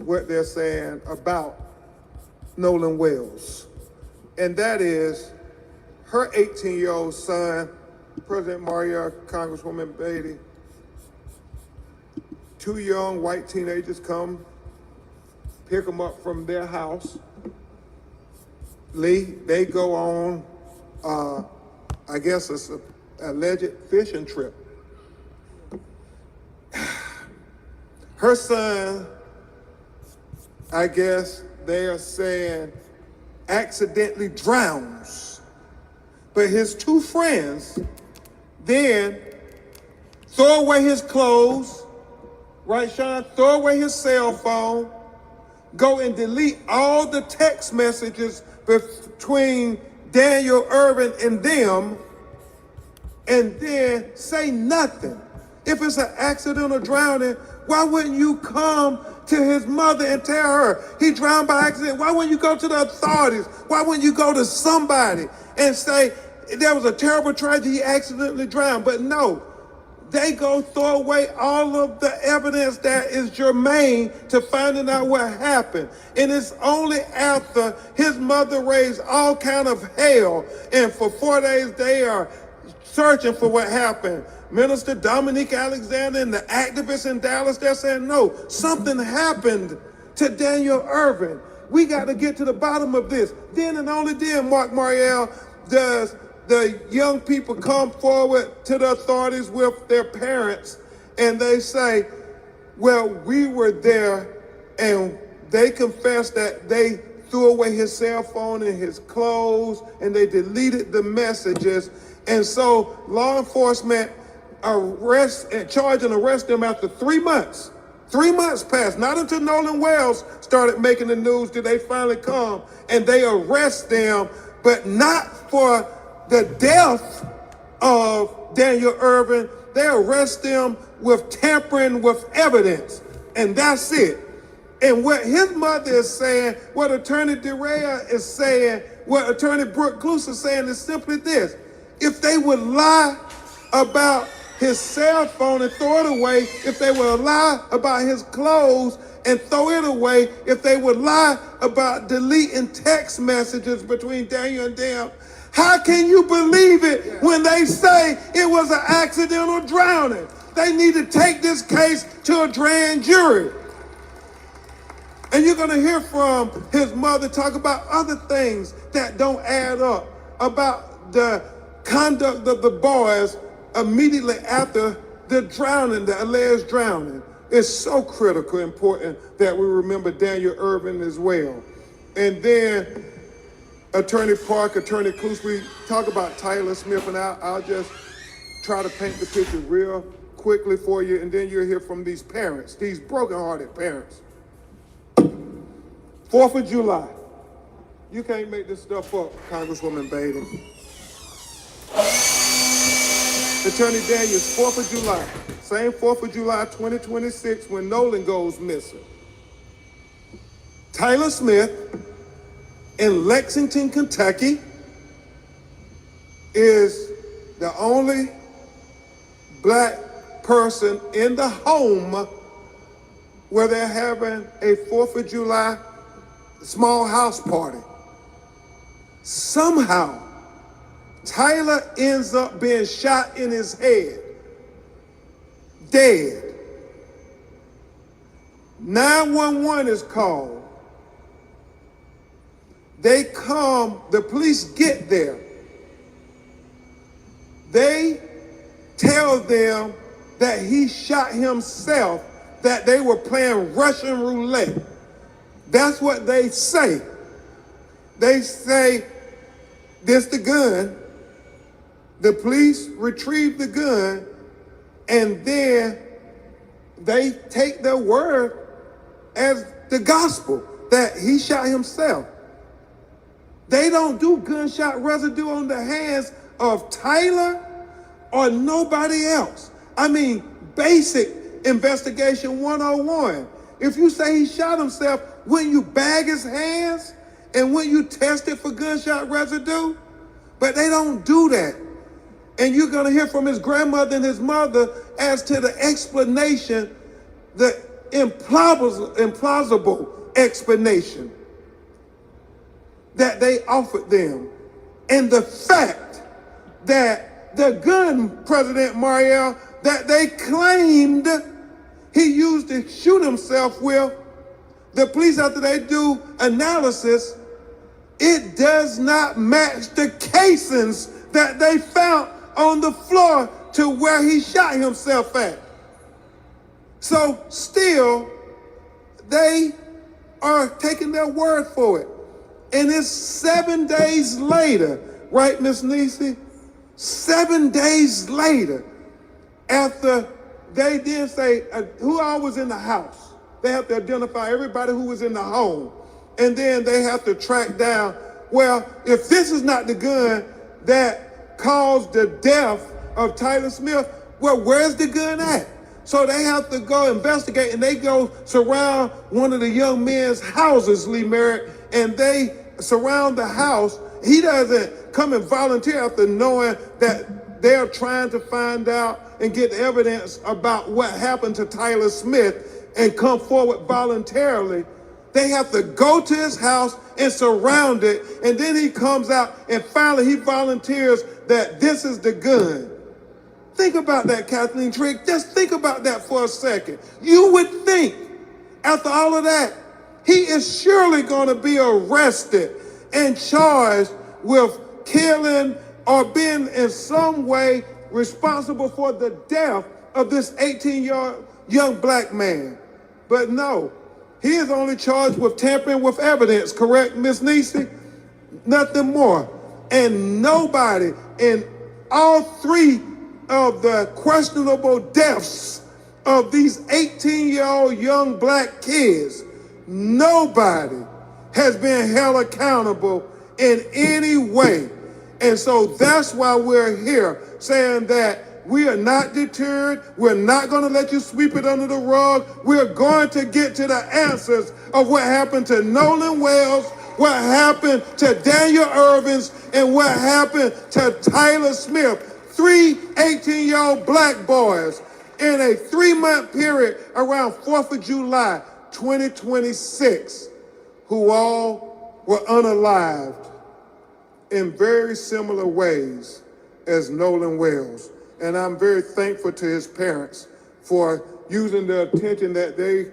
what they're saying about Nolan Wells. And that is her 18-year-old son, President Maria, Congresswoman Beatty, two young white teenagers come pick them up from their house. They go on, I guess it's an alleged fishing trip. Her son, I guess they are saying, accidentally drowns. But his two friends then throw away his clothes, right, Sean? Throw away his cell phone, go and delete all the text messages between Daniel Irvin and them, and then say nothing. If it's an accidental drowning, why wouldn't you come to his mother and tell her he drowned by accident? Why wouldn't you go to the authorities? Why wouldn't you go to somebody and say there was a terrible tragedy, he accidentally drowned? But no, they go throw away all of the evidence that is germane to finding out what happened. And it's only after his mother raised all kind of hell, and for 4 days they are searching for what happened. Minister Dominique Alexander and the activists in Dallas, they're saying, no, something happened to Daniel Irvin. We got to get to the bottom of this. Then and only then, Mark Mariel, does the young people come forward to the authorities with their parents, and they say, well, we were there, and they confessed that they threw away his cell phone and his clothes, and they deleted the messages. And so law enforcement charge and arrest them after 3 months. 3 months passed, not until Nolan Wells started making the news did they finally come and they arrest them, but not for the death of Daniel Irvin. They arrest them with tampering with evidence, and that's it. And what his mother is saying, what Attorney DeRea is saying, what Attorney Brooke Cluse is saying is simply this: if they would lie about his cell phone and throw it away, if they would lie about his clothes and throw it away, if they would lie about deleting text messages between Daniel and them, how can you believe it when they say it was an accidental drowning? They need to take this case to a grand jury. And you're going to hear from his mother talk about other things that don't add up, about the conduct of the boys immediately after the drowning, the alleged drowning. It's so critical, important that we remember Daniel Irvin as well. And then Attorney Park, Attorney Cluse, we talk about Tyler Smith, and I'll just try to paint the picture real quickly for you, and then you'll hear from these parents, these broken-hearted parents. 4th of July. You can't make this stuff up, Congresswoman Beatty. Attorney Daniels, 4th of July, same 4th of July 2026 when Nolan goes missing. Tyler Smith in Lexington, Kentucky is the only black person in the home where they're having a 4th of July small house party. Somehow, Tyler ends up being shot in his head, dead. 911 is called. They come, the police get there. They tell them that he shot himself, that they were playing Russian roulette. That's what they say. They say, this the gun. The police retrieve the gun, and then they take their word as the gospel that he shot himself. They don't do gunshot residue on the hands of Tyler or nobody else. I mean, basic investigation 101. If you say he shot himself, wouldn't you bag his hands and wouldn't you test it for gunshot residue? But they don't do that. And you're going to hear from his grandmother and his mother as to the explanation, the implausible explanation that they offered them. And the fact that the gun, President Mariel, that they claimed he used to shoot himself with, the police, after they do analysis, it does not match the casings that they found on the floor to where he shot himself at. So still, they are taking their word for it. And it's 7 days later, right, Miss Niecy? 7 days later, after they then say who all was in the house. They have to identify everybody who was in the home. And then they have to track down, well, if this is not the gun that caused the death of Tyler Smith, well, where's the gun at? So they have to go investigate, and they go surround one of the young men's houses, Lee Merritt, and they surround the house. He doesn't come and volunteer after knowing that they're trying to find out and get evidence about what happened to Tyler Smith and come forward voluntarily. They have to go to his house and surround it, and then he comes out and finally he volunteers that this is the gun. Think about that, Kathleen Trigg. Just think about that for a second. You would think, after all of that, he is surely going to be arrested and charged with killing or being in some way responsible for the death of this 18-year-old young black man. But no, he is only charged with tampering with evidence, correct, Ms. Niecy? Nothing more. And nobody in all three of the questionable deaths of these 18-year-old young black kids, nobody has been held accountable in any way. And so that's why we're here saying that we are not deterred. We're not going to let you sweep it under the rug. We're going to get to the answers of what happened to Nolan Wells, what happened to Daniel Irvins, and what happened to Tyler Smith. 3 18-year-old black boys in a 3-month period around 4th of July, 2026, who all were unalived in very similar ways as Nolan Wells. And I'm very thankful to his parents for using the attention that they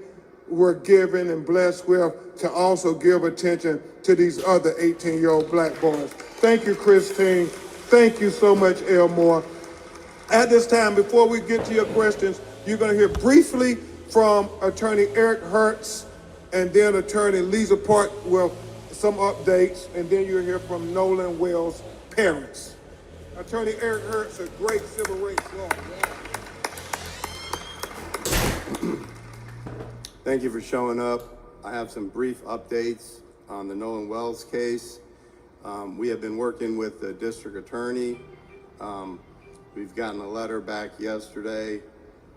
were given and blessed with to also give attention to these other 18-year-old black boys. Thank you, Christine. Thank you so much, Elmore. At this time, before we get to your questions, you're going to hear briefly from Attorney Eric Hertz and then Attorney Lisa Park with some updates, and then you'll hear from Nolan Wells' parents. Attorney Eric Hertz, a great civil rights lawyer. Thank you for showing up. I have some brief updates on the Nolan Wells case. We have been working with the district attorney. We've gotten a letter back yesterday,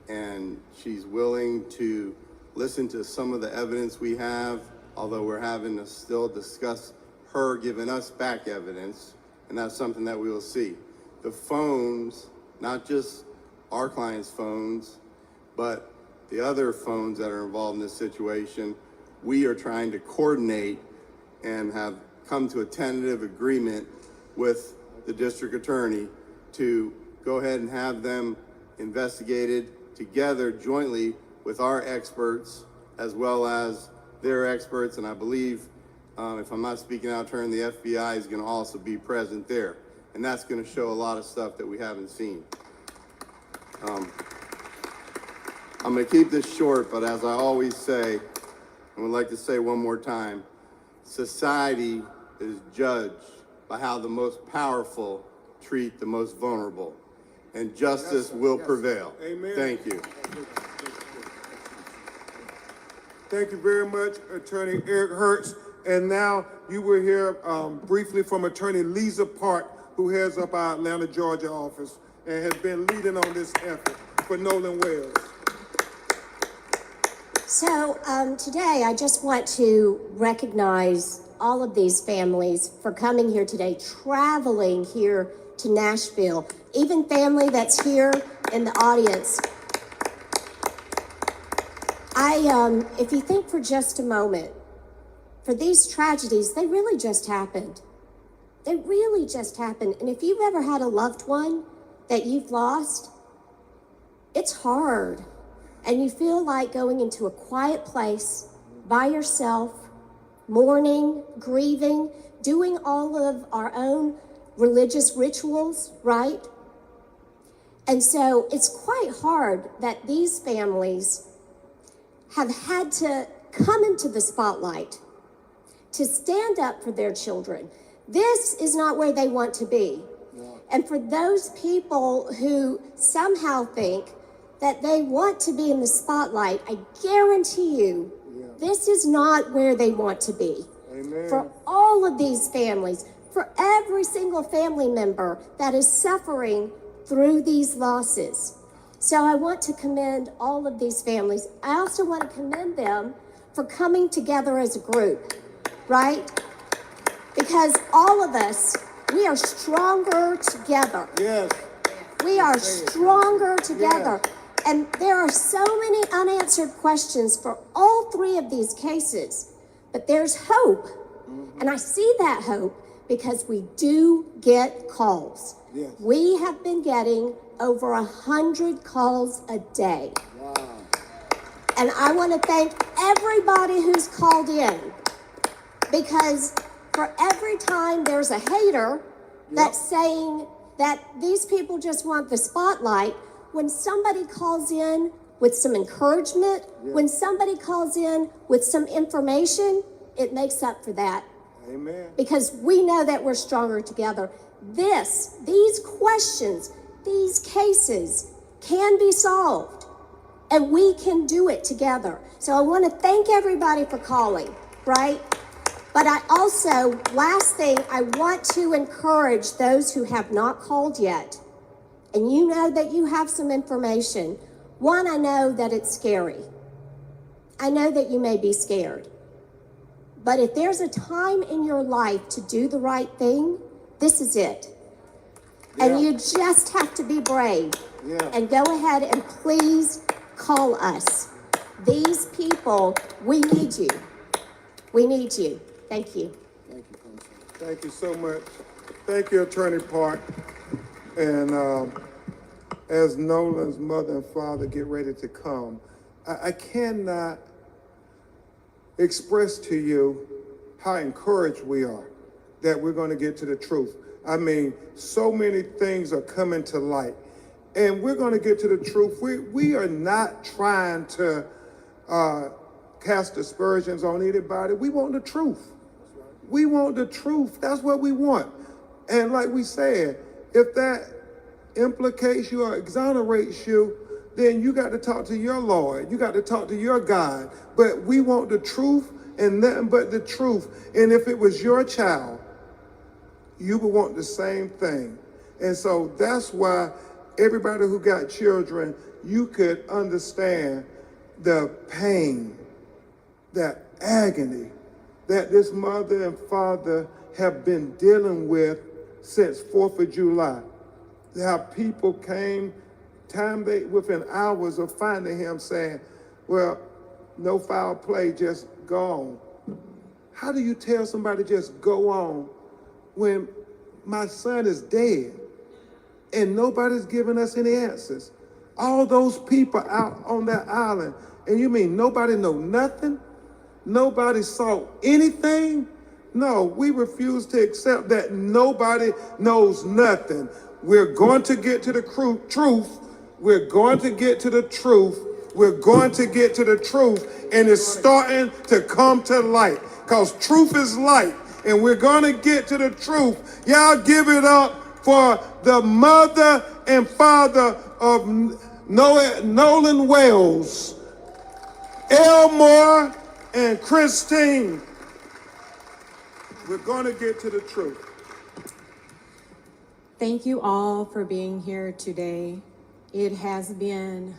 and she's willing to listen to some of the evidence we have, although we're having to still discuss her giving us back evidence, and that's something that we will see. The phones, not just our clients' phones, but the other phones that are involved in this situation, we are trying to coordinate and have come to a tentative agreement with the district attorney to go ahead and have them investigated together jointly with our experts as well as their experts. And I believe, if I'm not speaking out of turn, the FBI is going to also be present there. And that's going to show a lot of stuff that we haven't seen. I'm going to keep this short, but as I always say, I would like to say one more time, society is judged by how the most powerful treat the most vulnerable, and justice will prevail. Amen. Thank you. Thank you very much, Attorney Eric Hertz. And now you will hear briefly from Attorney Lisa Park, who heads up our Atlanta, Georgia office and has been leading on this effort for Nolan Wells. So today I just want to recognize all of these families for coming here today, traveling here to Nashville, even family that's here in the audience. If you think for just a moment, for these tragedies, they really just happened. They really just happened. And if you've ever had a loved one that you've lost, it's hard. And you feel like going into a quiet place by yourself, mourning, grieving, doing all of our own religious rituals, right? And so it's quite hard that these families have had to come into the spotlight to stand up for their children. This is not where they want to be. Yeah. And for those people who somehow think that they want to be in the spotlight, I guarantee you, this is not where they want to be. Amen. For all of these families, for every single family member that is suffering through these losses. So I want to commend all of these families. I also want to commend them for coming together as a group, right? Because all of us, we are stronger together. Yes. We are stronger together. Yes. And there are so many unanswered questions for all three of these cases. But there's hope. And I see that hope because we do get calls. Yes. We have been getting over 100 calls a day. Wow. And I want to thank everybody who's called in, because for every time there's a hater that's saying that these people just want the spotlight, when somebody calls in with some encouragement, when somebody calls in with some information, it makes up for that. Amen. Because we know that we're stronger together. These questions, these cases can be solved, and we can do it together. So I want to thank everybody for calling, right? But I also, last thing, I want to encourage those who have not called yet, and you know that you have some information. One, I know that it's scary. I know that you may be scared. But if there's a time in your life to do the right thing, this is it. Yeah. And you just have to be brave. Yeah. And go ahead and please call us. These people, we need you. We need you. Thank you. Thank you, Congressman. Thank you so much. Thank you, Attorney Park. And as Nolan's mother and father get ready to come, I cannot express to you how encouraged we are that we're going to get to the truth. I mean, so many things are coming to light, and we're going to get to the truth. We are not trying to cast aspersions on anybody. We want the truth. We want the truth. That's what we want. And like we said, if that implicates you or exonerates you, then you got to talk to your Lord. You got to talk to your God. But we want the truth and nothing but the truth. And if it was your child, you would want the same thing. And so that's why everybody who got children, you could understand the pain, that agony that this mother and father have been dealing with since 4th of July. How people came, within hours of finding him saying, well, no foul play, just go on. How do you tell somebody just go on when my son is dead and nobody's giving us any answers? All those people out on that island, and you mean nobody know nothing? Nobody saw anything? No, we refuse to accept that nobody knows nothing. We're going to get to the truth. We're going to get to the truth. We're going to get to the truth. And it's starting to come to light, because truth is light. And we're going to get to the truth. Y'all give it up for the mother and father of Nolan Wells, Elmore and Christine. We're going to get to the truth. Thank you all for being here today. It has been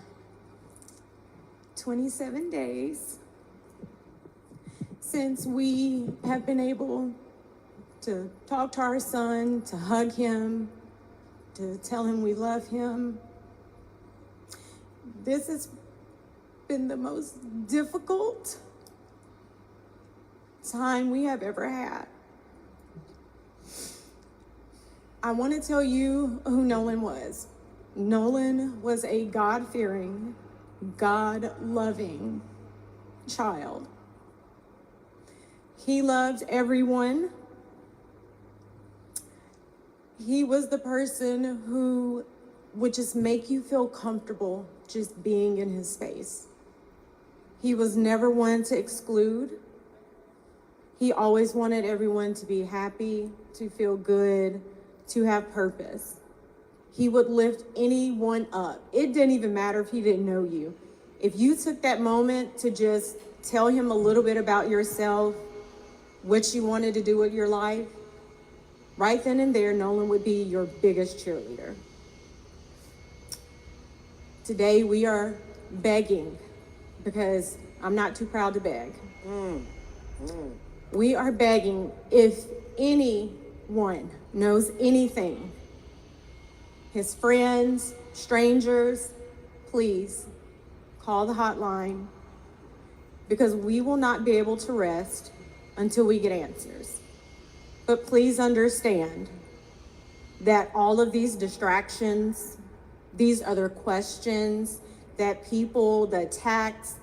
27 days since we have been able to talk to our son, to hug him, to tell him we love him. This has been the most difficult time we have ever had. I want to tell you who Nolan was. Nolan was a God-fearing, God-loving child. He loved everyone. He was the person who would just make you feel comfortable just being in his space. He was never one to exclude. He always wanted everyone to be happy, to feel good, to have purpose. He would lift anyone up. It didn't even matter if he didn't know you. If you took that moment to just tell him a little bit about yourself, what you wanted to do with your life, right then and there, Nolan would be your biggest cheerleader. Today, we are begging, because I'm not too proud to beg. We are begging, if anyone knows anything, his friends, strangers, please call the hotline, because we will not be able to rest until we get answers. But please understand that all of these distractions, these other questions that people, the attacks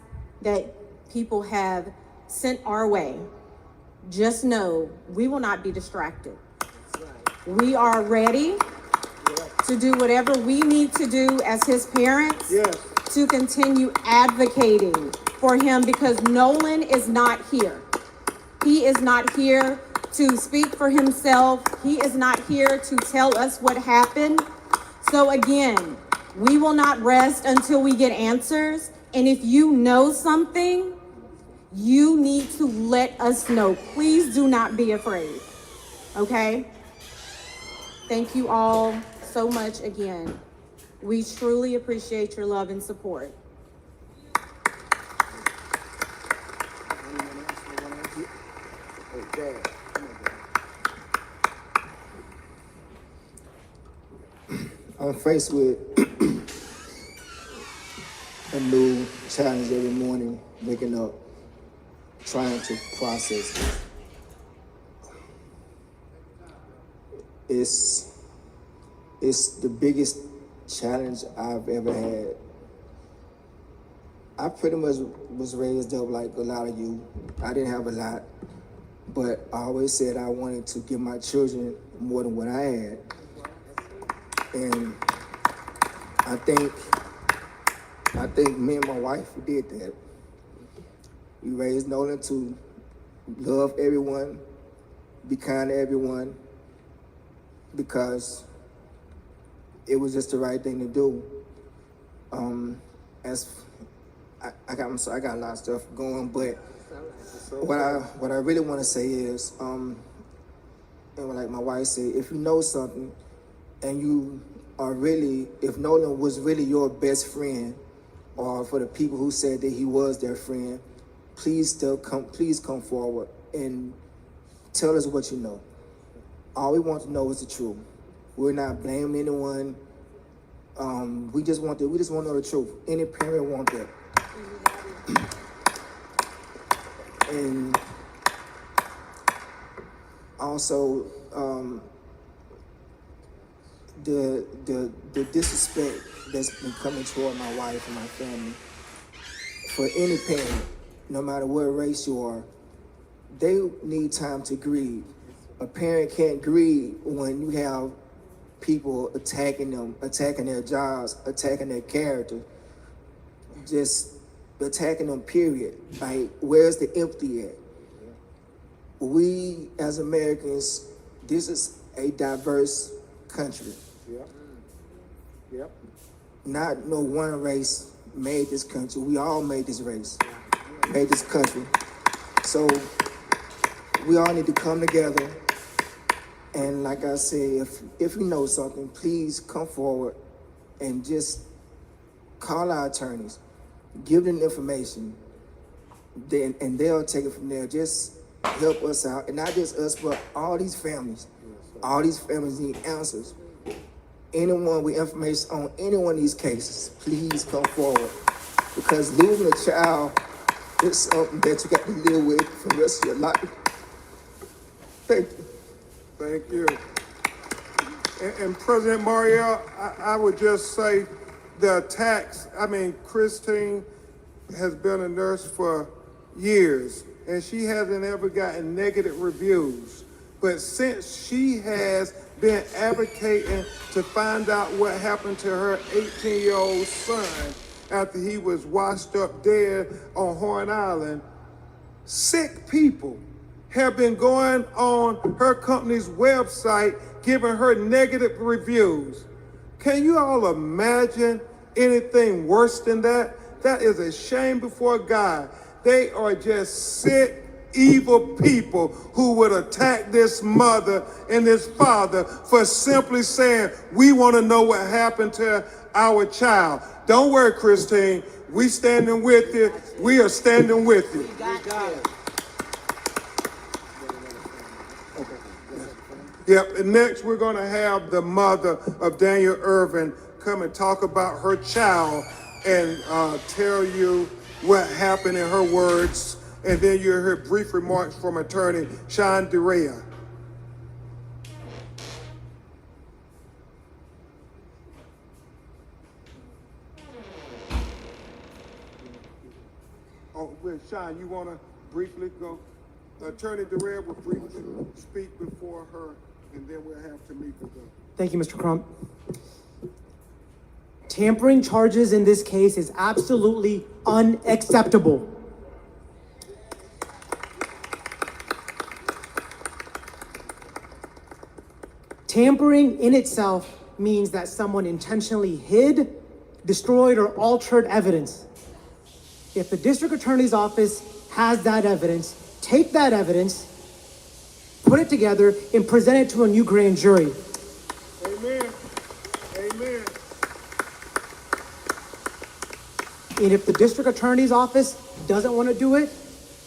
that people have sent our way, just know we will not be distracted. We are ready to do whatever we need to do as his parents to continue advocating for him, because Nolan is not here. He is not here to speak for himself. He is not here to tell us what happened. So again, we will not rest until we get answers. And if you know something, you need to let us know. Please do not be afraid. Okay? Thank you all so much again. We truly appreciate your love and support. I'm faced with a new challenge every morning, waking up, trying to process it. It's the biggest challenge I've ever had. I pretty much was raised up like a lot of you. I didn't have a lot, but I always said I wanted to give my children more than what I had. And I think me and my wife did that. We raised Nolan to love everyone, be kind to everyone, because it was just the right thing to do. I got a lot of stuff going, but what I really want to say is, and like my wife said, if you know something, and you are really, if Nolan was really your best friend, or for the people who said that he was their friend, please come forward and tell us what you know. All we want to know is the truth. We're not blaming anyone. We just want to know the truth. Any parent want that. And also, the disrespect that's been coming toward my wife and my family, for any parent, no matter what race you are, they need time to grieve. A parent can't grieve when you have people attacking them, attacking their jobs, attacking their character, just attacking them, period. Like, where's the empathy at? We, as Americans, this is a diverse country. Not no one race made this country. We all made this race, made this country. So we all need to come together. And like I said, if you know something, please come forward and just call our attorneys, give them information, and they'll take it from there. Just help us out, and not just us, but all these families. All these families need answers. Anyone with information on any one of these cases, please come forward. because losing a child is something that you got to live with for the rest of your life. Thank you. Thank you. And President Mariel, I would just say the attacks, Christine has been a nurse for years, and she hasn't ever gotten negative reviews. But since she has been advocating to find out what happened to her 18-year-old son after he was washed up dead on Horn Island, sick people have been going on her company's website giving her negative reviews. Can you all imagine anything worse than that? That is a shame before God. They are just sick, evil people who would attack this mother and this father for simply saying, we want to know what happened to our child. Don't worry, Christine. We standing with you. We are standing with you. Yep, and next we're going to have the mother of Daniel Irvin come and talk about her child and tell you what happened in her words, and then you'll hear brief remarks from attorney Sean DeRea. Oh, well, Sean, you want to briefly go? Attorney DeRea will briefly speak before her, and then we'll have Tamika go. Thank you, Mr. Crump. Tampering charges in this case is absolutely unacceptable. Tampering in itself means that someone intentionally hid, destroyed, or altered evidence. If the district attorney's office has that evidence, take that evidence, put it together, and present it to a new grand jury. Amen. Amen. And if the district attorney's office doesn't want to do it,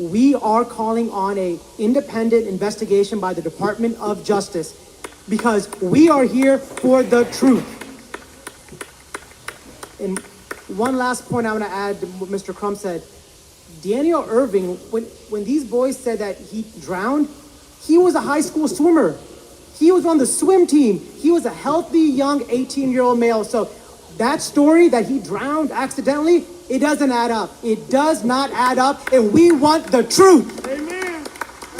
we are calling on an independent investigation by the Department of Justice, because we are here for the truth. And one last point I want to add to what Mr. Crump said. Daniel Irving, when these boys said that he drowned, he was a high school swimmer. He was on the swim team. He was a healthy, young 18-year-old male. So that story that he drowned accidentally, it doesn't add up. It does not add up, and we want the truth. Amen.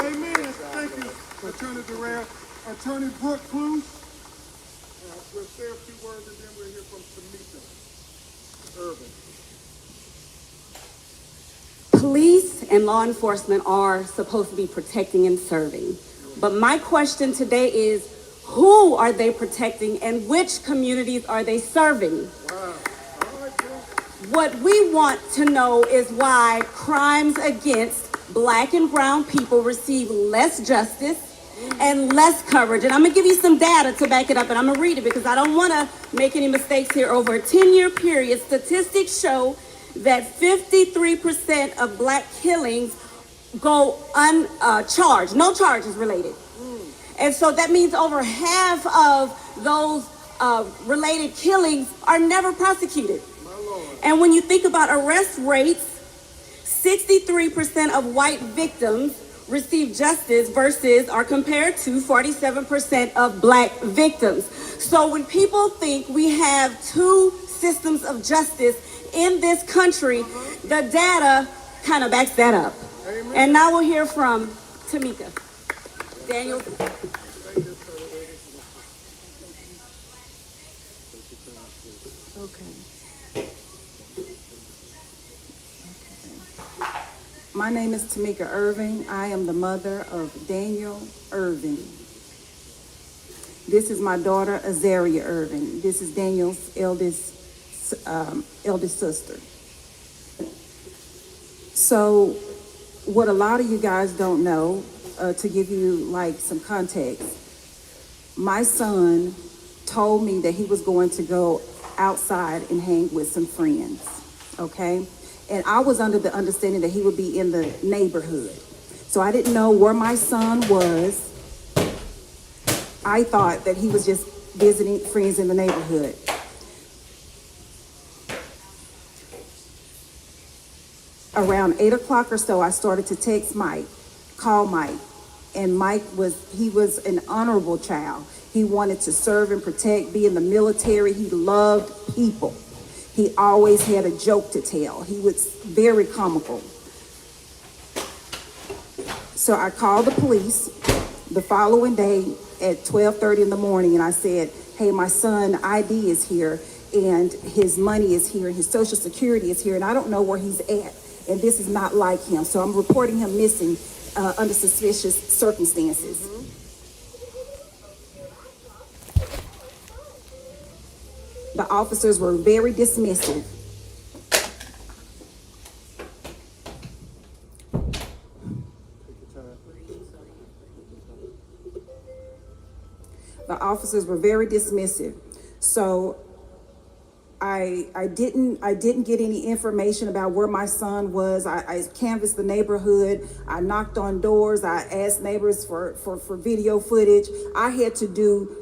Amen. Thank you, Attorney DeRea. Attorney Brooke Cruz. We'll say a few words, and then we'll hear from Tamika Irvin. Police and law enforcement are supposed to be protecting and serving. But my question today is, who are they protecting and which communities are they serving? What we want to know is why crimes against Black and brown people receive less justice and less coverage. And I'm gonna give you some data to back it up, and I'm gonna read it because I don't wanna make any mistakes here. Over a 10-year period, statistics show that 53% of Black killings go uncharged, no charges related. And so that means over half of those related killings are never prosecuted. And when you think about arrest rates, 63% of white victims receive justice versus are compared to 47% of Black victims. So when people think we have two systems of justice in this country, the data kind of backs that up. Amen. And now we'll hear from Tamika. Daniel. My name is Tamika Irving. I am the mother of Daniel Irving. This is my daughter, Azaria Irving. This is Daniel's eldest sister. So what a lot of you guys don't know, to give you like some context, my son told me that he was going to go outside and hang with some friends, okay? And I was under the understanding that he would be in the neighborhood. So I didn't know where my son was. I thought that he was just visiting friends in the neighborhood. Around 8 o'clock or so, I started to text Mike, call Mike. And he was an honorable child. He wanted to serve and protect, be in the military. He loved people. He always had a joke to tell. He was very comical. So I called the police the following day at 12:30 in the morning, and I said, hey, my son ID is here, and his money is here, and his Social Security is here, and I don't know where he's at, and this is not like him. So I'm reporting him missing under suspicious circumstances. The officers were very dismissive. The officers were very dismissive. So I didn't get any information about where my son was. I canvassed the neighborhood. I knocked on doors. I asked neighbors for video footage. I had to do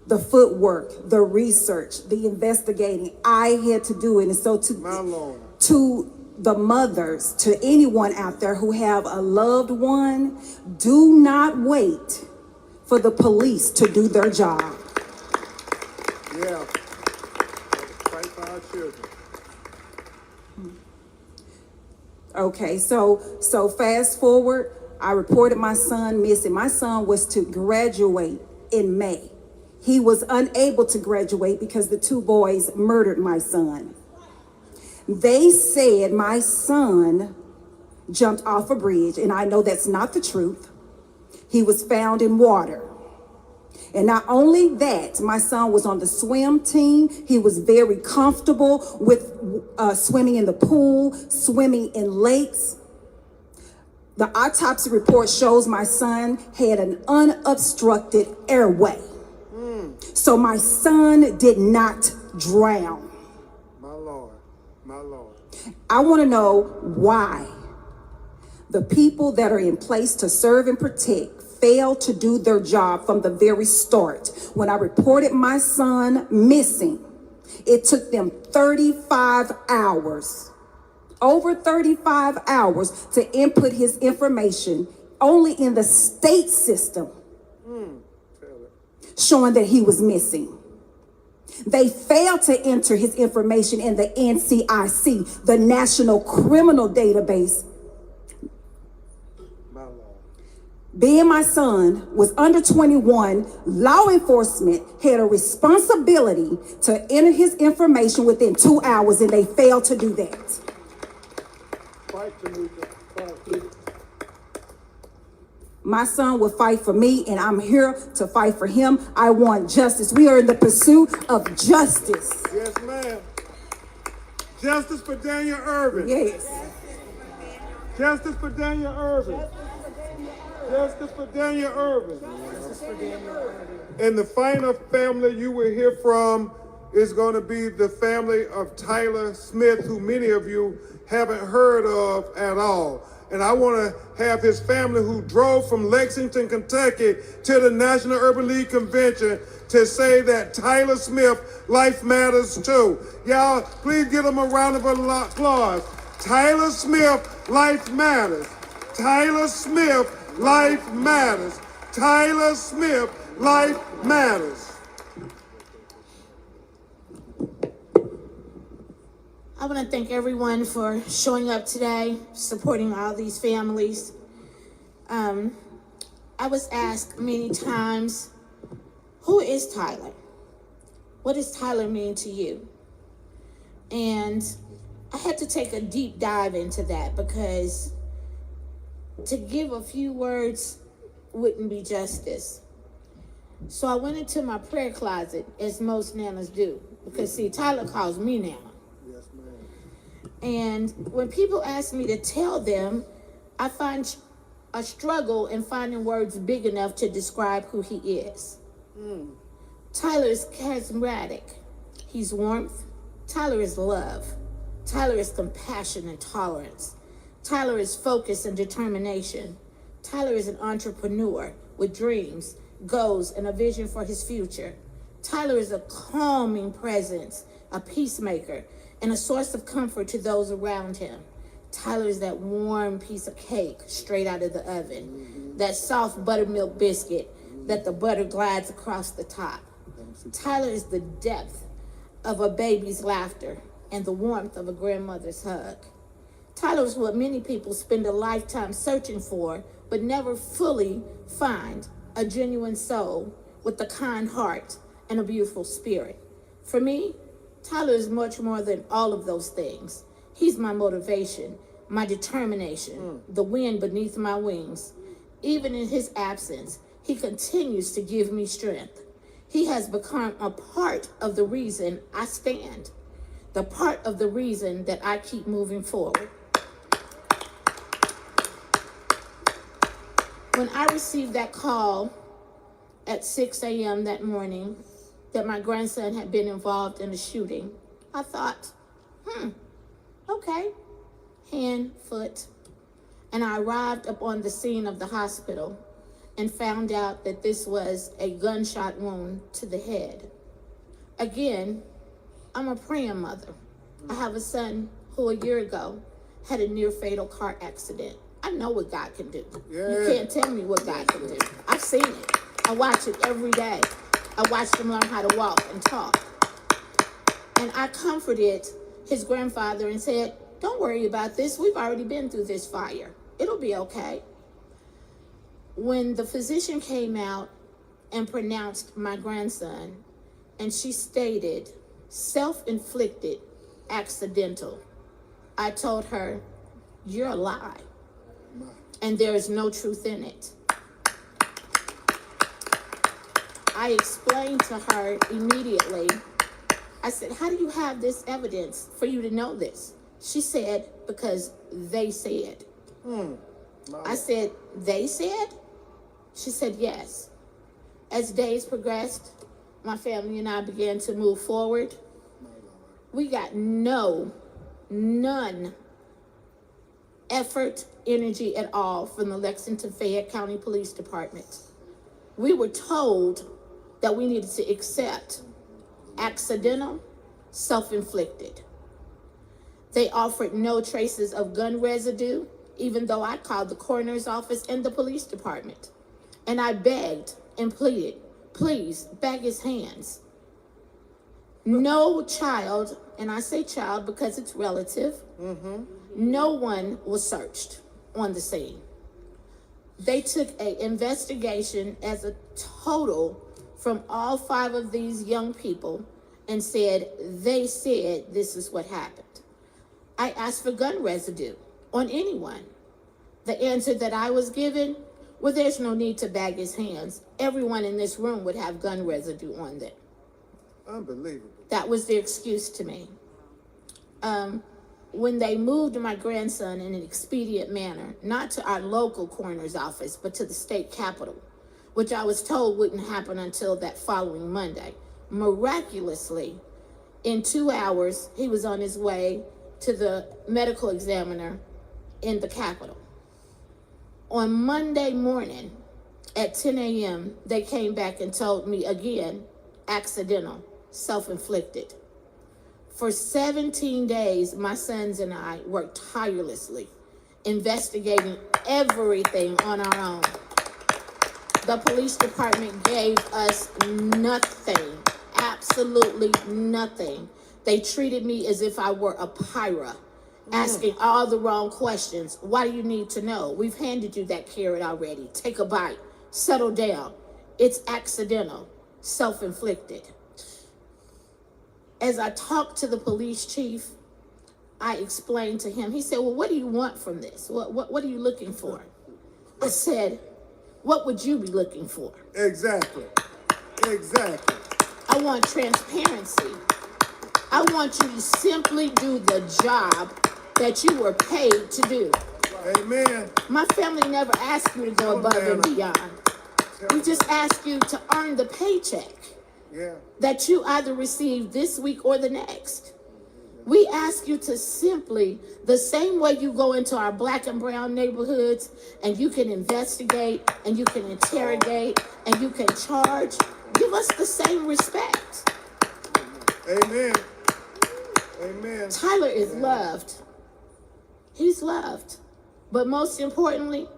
the footwork, the research, the investigating. I had to do it. And so to the mothers, to anyone out there who have a loved one, do not wait for the police to do their job. Yeah. Fight for our children. Okay, so fast forward, I reported my son missing. My son was to graduate in May. He was unable to graduate because the two boys murdered my son. They said my son jumped off a bridge, and I know that's not the truth. He was found in water. And not only that, my son was on the swim team. He was very comfortable with swimming in the pool, swimming in lakes. The autopsy report shows my son had an unobstructed airway. So my son did not drown. My Lord, my Lord. I want to know why the people that are in place to serve and protect failed to do their job from the very start. When I reported my son missing, it took them 35 hours, over 35 hours to input his information only in the state system, showing that he was missing. They failed to enter his information in the NCIC, the National Criminal Database. Being my son was under 21, law enforcement had a responsibility to enter his information within 2 hours, and they failed to do that. Fight, Tamika. Fight. My son will fight for me, and I'm here to fight for him. I want justice. We are in the pursuit of justice. Yes, ma'am. Justice for Daniel Irvin. Yes. Justice for Daniel Irvin. Justice for Daniel Irvin. And the final family you will hear from is going to be the family of Tyler Smith, who many of you haven't heard of at all. And I want to have his family, who drove from Lexington, Kentucky to the National Urban League Convention, to say that Tyler Smith life matters too. Y'all, please give him a round of applause. Tyler Smith life matters. Tyler Smith life matters. Tyler Smith life matters. I want to thank everyone for showing up today, supporting all these families. I was asked many times, who is Tyler? What does Tyler mean to you? And I had to take a deep dive into that, because to give a few words wouldn't be justice. So I went into my prayer closet, as most nanas do, because see, Tyler calls me Nana. And when people ask me to tell them, I find a struggle in finding words big enough to describe who he is. Tyler is charismatic. He's warmth. Tyler is love. Tyler is compassion and tolerance. Tyler is focus and determination. Tyler is an entrepreneur with dreams, goals, and a vision for his future. Tyler is a calming presence, a peacemaker, and a source of comfort to those around him. Tyler's that warm piece of cake straight out of the oven. That soft buttermilk biscuit that the butter glides across the top. Tyler is the depth of a baby's laughter and the warmth of a grandmother's hug. Tyler is what many people spend a lifetime searching for, but never fully find: a genuine soul with a kind heart and a beautiful spirit. For me, Tyler is much more than all of those things. He's my motivation, my determination, the wind beneath my wings. Even in his absence, he continues to give me strength. He has become a part of the reason I stand, the part of the reason that I keep moving forward. When I received that call at 6 a.m. that morning that my grandson had been involved in a shooting, I thought, okay, hand, foot. And I arrived up on the scene of the hospital and found out that this was a gunshot wound to the head. Again, I'm a praying mother. I have a son who a year ago had a near fatal car accident. I know what God can do. You can't tell me what God can do. I've seen it. I watch it every day. I watched him learn how to walk and talk. And I comforted his grandfather and said, don't worry about this. We've already been through this fire. It'll be okay. When the physician came out and pronounced my grandson, and she stated, self-inflicted, accidental, I told her, you're a lie. And there is no truth in it. I explained to her immediately. I said, how do you have this evidence for you to know this? She said, because they said. I said, they said? She said, yes. As days progressed, my family and I began to move forward. We got none effort, energy at all from the Lexington Fayette County Police Department. We were told that we needed to accept accidental, self-inflicted. They offered no traces of gun residue, even though I called the coroner's office and the police department. And I begged and pleaded, please, bag his hands. No child, and I say child because it's relative, no one was searched on the scene. They took an investigation as a total from all 5 of these young people and said, they said this is what happened. I asked for gun residue on anyone. The answer that I was given, well, there's no need to bag his hands. Everyone in this room would have gun residue on them. Unbelievable. That was the excuse to me. When they moved my grandson in an expedient manner, not to our local coroner's office, but to the state capitol, which I was told wouldn't happen until that following Monday. Miraculously, in 2 hours, he was on his way to the medical examiner in the Capitol. On Monday morning at 10 a.m., they came back and told me again, accidental, self-inflicted. For 17 days, my sons and I worked tirelessly, investigating everything on our own. The police department gave us nothing, absolutely nothing. They treated me as if I were a pirate, asking all the wrong questions. Why do you need to know? We've handed you that carrot already. Take a bite. Settle down. It's accidental, self-inflicted. As I talked to the police chief, I explained to him. He said, well, what do you want from this? What are you looking for? I said, what would you be looking for? Exactly. Exactly. I want transparency. I want you to simply do the job that you were paid to do. Amen. My family never asked you to go above and beyond. We just ask you to earn the paycheck that you either receive this week or the next. We ask you to simply, the same way you go into our black and brown neighborhoods and you can investigate and you can interrogate and you can charge, give us the same respect. Amen. Amen. Tyler is loved. He's loved. But most importantly,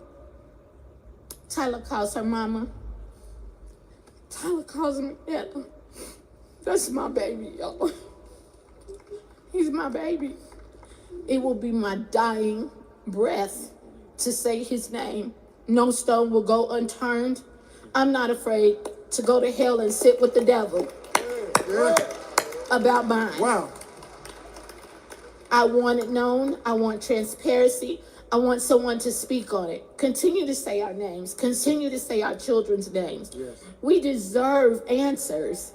Tyler calls her mama. Tyler calls me Ella. That's my baby, y'all. He's my baby. It will be my dying breath to say his name. No stone will go unturned. I'm not afraid to go to hell and sit with the devil about mine. Wow. I want it known. I want transparency. I want someone to speak on it. Continue to say our names. Continue to say our children's names. Yes. We deserve answers.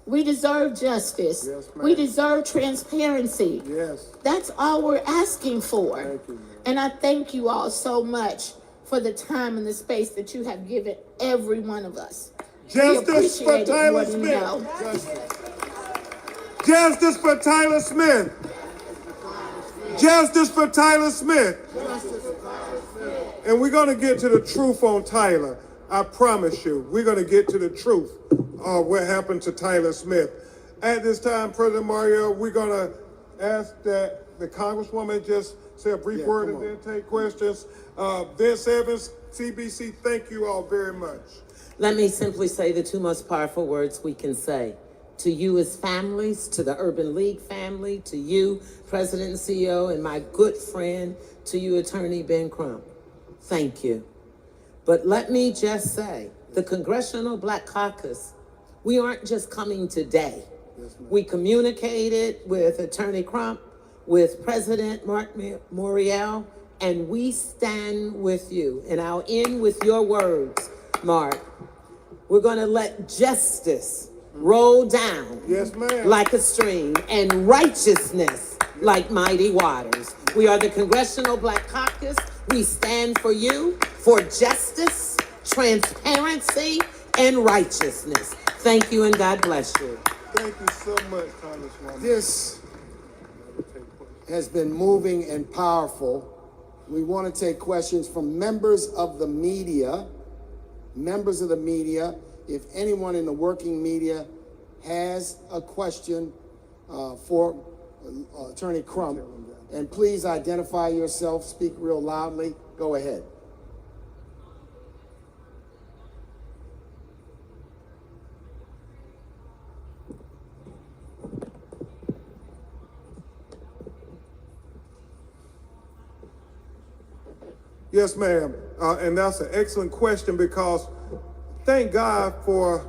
We deserve justice. Yes, ma'am. We deserve transparency. Yes. That's all we're asking for. Thank you, ma'am. And I thank you all so much for the time and the space that you have given every one of us. Justice for appreciate it Tyler more than you Smith. know. Justice for Tyler Smith. Justice for Tyler Smith. And we're going to get to the truth on Tyler. I promise you, we're going to get to the truth of what happened to Tyler Smith. At this time, President Mario, we're going to ask that the Congresswoman just say a brief word and then take questions. Vince Evans, CBC, thank you all very much. Let me simply say the two most powerful words we can say. To you as families, to the Urban League family, to you, President and CEO, and my good friend, to you, Attorney Ben Crump. Thank you. But let me just say, the Congressional Black Caucus, we aren't just coming today. We communicated with Attorney Crump, with President Mark Morial, and we stand with you. And I'll end with your words, Mark. We're going to let justice roll down like a stream and righteousness like mighty waters. We are the Congressional Black Caucus. We stand for you, for justice, transparency, and righteousness. Thank you and God bless you. Thank you so much, Congresswoman. This has been moving and powerful. We want to take questions from members of the media. Members of the media, if anyone in the working media has a question for Attorney Crump, and please identify yourself, speak real loudly. Go ahead. Yes, ma'am. And that's an excellent question because thank God for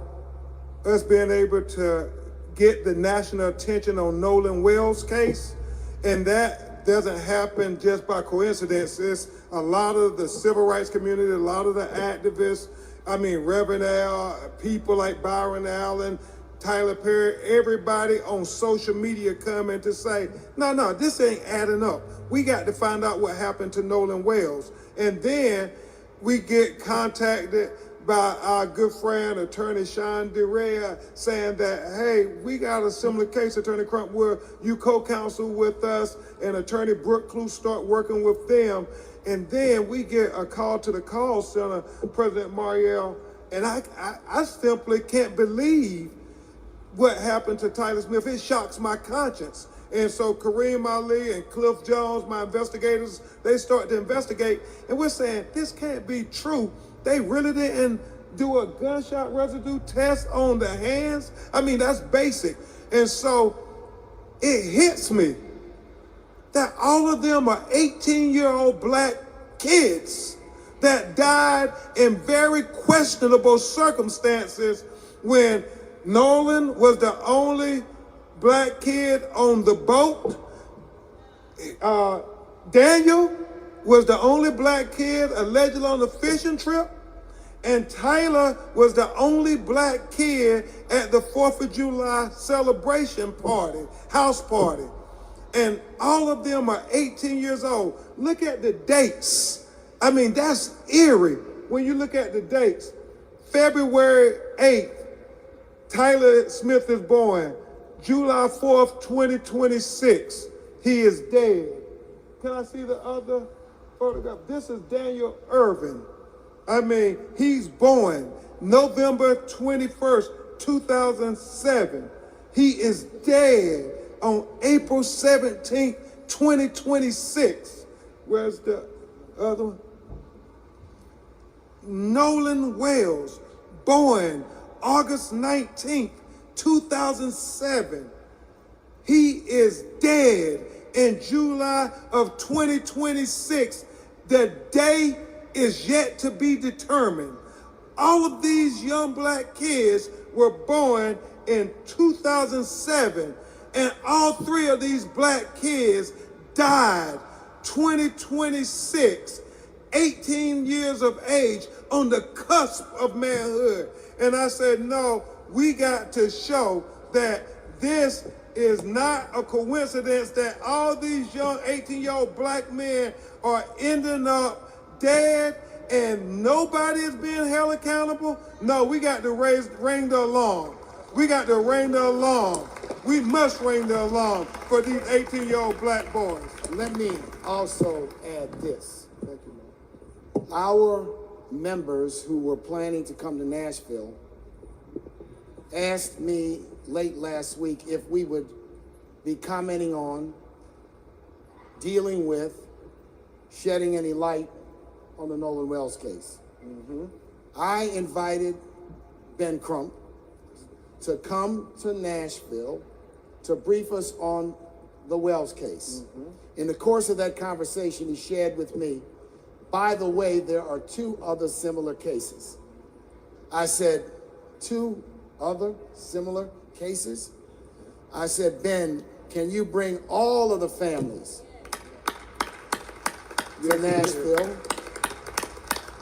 us being able to get the national attention on Nolan Wells' case. And that doesn't happen just by coincidence. It's a lot of the civil rights community, a lot of the activists, Reverend Al, people like Byron Allen, Tyler Perry, everybody on social media coming to say, no, this ain't adding up. We got to find out what happened to Nolan Wells. And then we get contacted by our good friend, Attorney Sean DeRea, saying that, hey, we got a similar case, Attorney Crump, where you co-counsel with us, and Attorney Brooke Clue start working with them. And then we get a call to the call center, President Mariel, and I simply can't believe what happened to Tyler Smith. It shocks my conscience. And so Kareem Ali and Cliff Jones, my investigators, they start to investigate. And we're saying, this can't be true. They really didn't do a gunshot residue test on the hands? That's basic. And so it hits me that all of them are 18-year-old black kids that died in very questionable circumstances when Nolan was the only black kid on the boat. Daniel was the only black kid allegedly on the fishing trip. And Tyler was the only black kid at the 4th of July celebration party, house party. And all of them are 18 years old. Look at the dates. That's eerie when you look at the dates. February 8th, Tyler Smith is born. July 4th, 2026, he is dead. Can I see the other photograph? This is Daniel Irvin. He's born November 21st, 2007. He is dead on April 17th, 2026. Where's the other one? Nolan Wells, born August 19th, 2007. He is dead in July of 2026. The day is yet to be determined. All of these young black kids were born in 2007, and all three of these black kids died 2026, 18 years of age, on the cusp of manhood. And I said, no, we got to show that this is not a coincidence that all these young 18-year-old black men are ending up dead and nobody is being held accountable. No, we got to ring the alarm. We got to ring the alarm. We must ring the alarm for these 18-year-old black boys. Let me also add this. Thank you, Lord. Our members who were planning to come to Nashville asked me late last week if we would be commenting on, dealing with, shedding any light on the Nolan Wells case. I invited Ben Crump to come to Nashville to brief us on the Wells case. In the course of that conversation, he shared with me, by the way, there are 2 other similar cases. I said, 2 other similar cases? I said, Ben, can you bring all of the families to Nashville?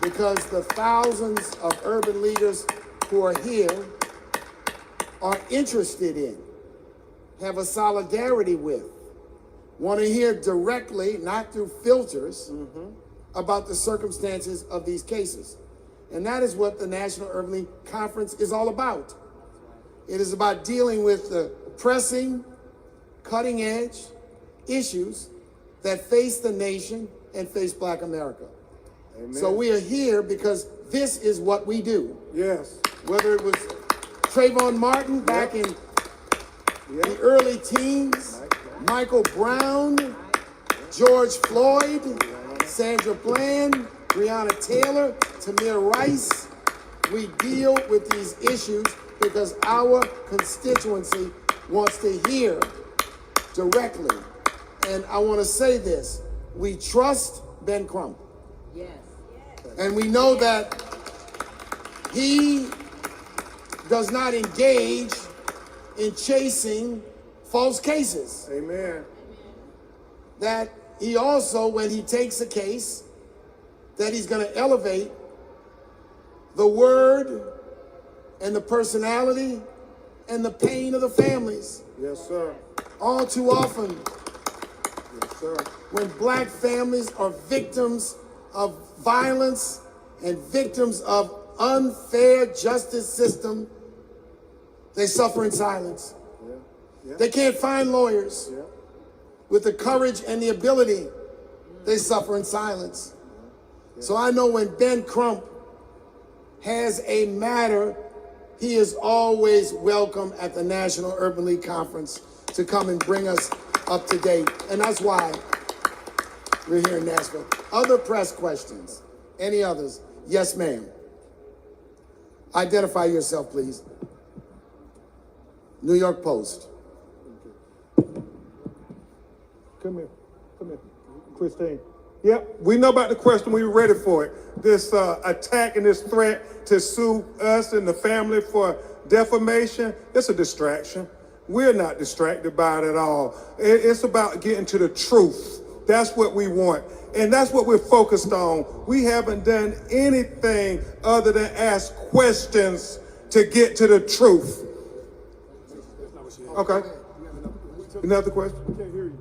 Because the thousands of urban leaders who are here are interested in, have a solidarity with, want to hear directly, not through filters, about the circumstances of these cases. And that is what the National Urban League Conference is all about. It is about dealing with the pressing, cutting-edge issues that face the nation and face Black America. Amen. So we are here because this is what we do. Yes. Whether it was Trayvon Martin back in the early teens, Michael Brown, George Floyd, Sandra Bland, Breonna Taylor, Tamir Rice. We deal with these issues because our constituency wants to hear directly. And I want to say this, we trust Ben Crump. Yes. And we know that he does not engage in chasing false cases. Amen. That he also, when he takes a case, that he's going to elevate the word and the personality and the pain of the families. Yes, sir. All too often, Yes, sir. when Black families are victims of violence and victims of unfair justice system, they suffer in silence. Yeah. They can't find lawyers Yeah. with the courage and the ability. They suffer in silence. So I know when Ben Crump has a matter, he is always welcome at the National Urban League Conference to come and bring us up to date. And that's why we're here in Nashville. Other press questions? Any others? Yes, ma'am. Identify yourself, please. New York Post. Come here. Christine. Yep, we know about the question. We were ready for it. This attack and this threat to sue us and the family for defamation, it's a distraction. We're not distracted by it at all. It's about getting to the truth. That's what we want. And that's what we're focused on. We haven't done anything other than ask questions to get to the truth. Okay. Another question? We can't hear you.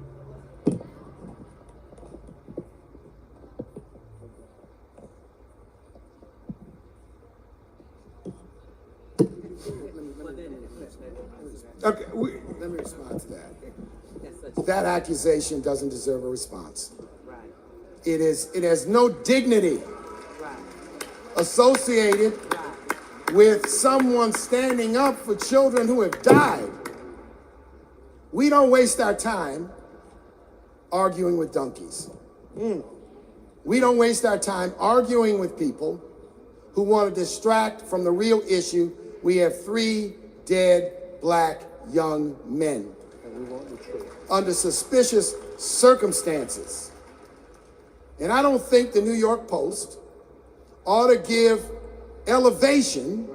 Okay, Let me respond to that. That accusation doesn't deserve a response. It has no dignity associated with someone standing up for children who have died. We don't waste our time arguing with donkeys. We don't waste our time arguing with people who want to distract from the real issue. We have 3 dead black young men under suspicious circumstances. And I don't think the New York Post ought to give elevation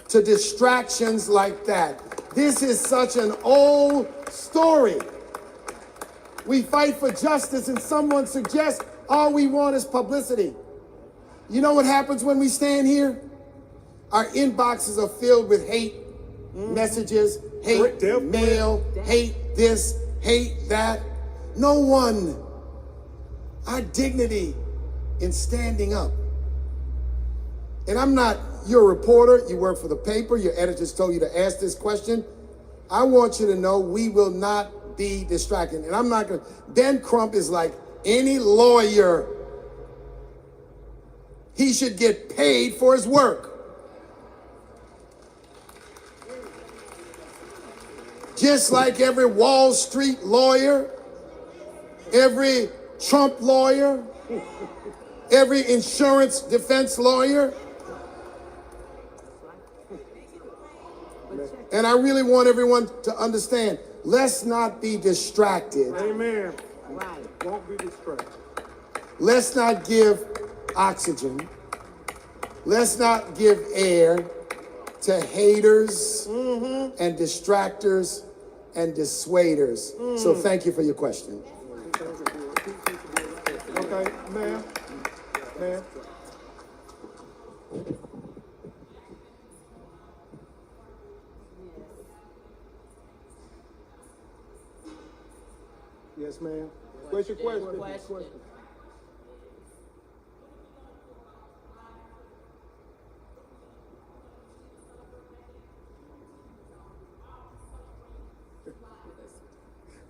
to distractions like that. This is such an old story. We fight for justice and someone suggests all we want is publicity. You know what happens when we stand here? Our inboxes are filled with hate messages, hate mail, hate this, hate that. No one. Our dignity in standing up. And I'm not your reporter, you work for the paper, your editors told you to ask this question. I want you to know we will not be distracted. And I'm not gonna, Ben Crump is like any lawyer. He should get paid for his work. Just like every Wall Street lawyer, every Trump lawyer, every insurance defense lawyer. And I really want everyone to understand, let's not be distracted. Amen. Right. Won't be distracted. Let's not give oxygen. Let's not give air to haters and distractors and dissuaders. So thank you for your question. Okay, ma'am. Ma'am. Yes, ma'am. What's your question?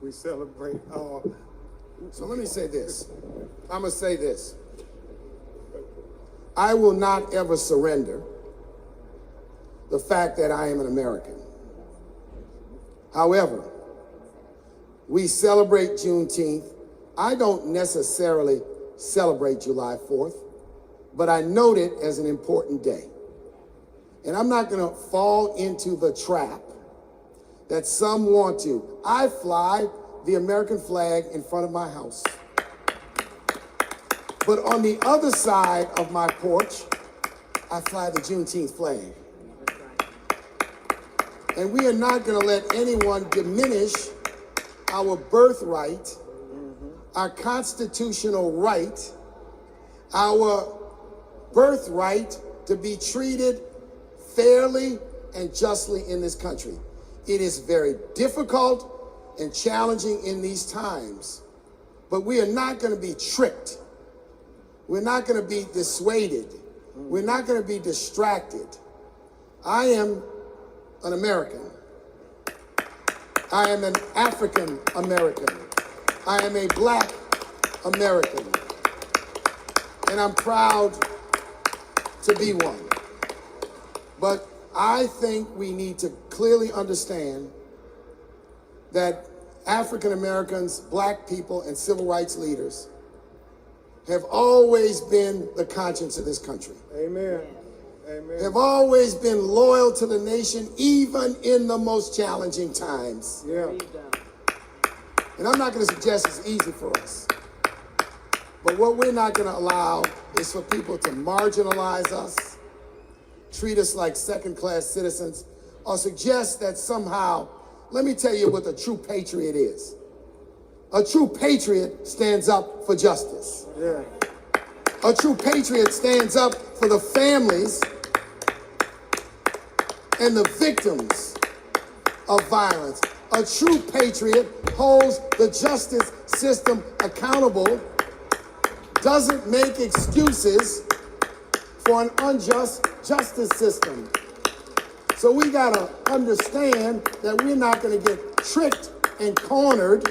We celebrate all. So let me say this. I'm going to say this. I will not ever surrender the fact that I am an American. However, we celebrate Juneteenth. I don't necessarily celebrate July 4th, but I note it as an important day. And I'm not going to fall into the trap that some want to. I fly the American flag in front of my house. But on the other side of my porch, I fly the Juneteenth flag. And we are not going to let anyone diminish our birthright, our constitutional right, our birthright to be treated fairly and justly in this country. It is very difficult and challenging in these times, but we are not going to be tricked. We're not going to be dissuaded. We're not going to be distracted. I am an American. I am an African American. I am a Black American. And I'm proud to be one. But I think we need to clearly understand that African Americans, Black people, and civil rights leaders have always been the conscience of this country. Amen. Amen. Have always been loyal to the nation, even in the most challenging times. Yeah. And I'm not going to suggest it's easy for us. But what we're not going to allow is for people to marginalize us, treat us like second-class citizens, or suggest that somehow, let me tell you what a true patriot is. A true patriot stands up for justice. Yeah. A true patriot stands up for the families and the victims of violence. A true patriot holds the justice system accountable, doesn't make excuses for an unjust justice system. So we gotta understand that we're not gonna get tricked and cornered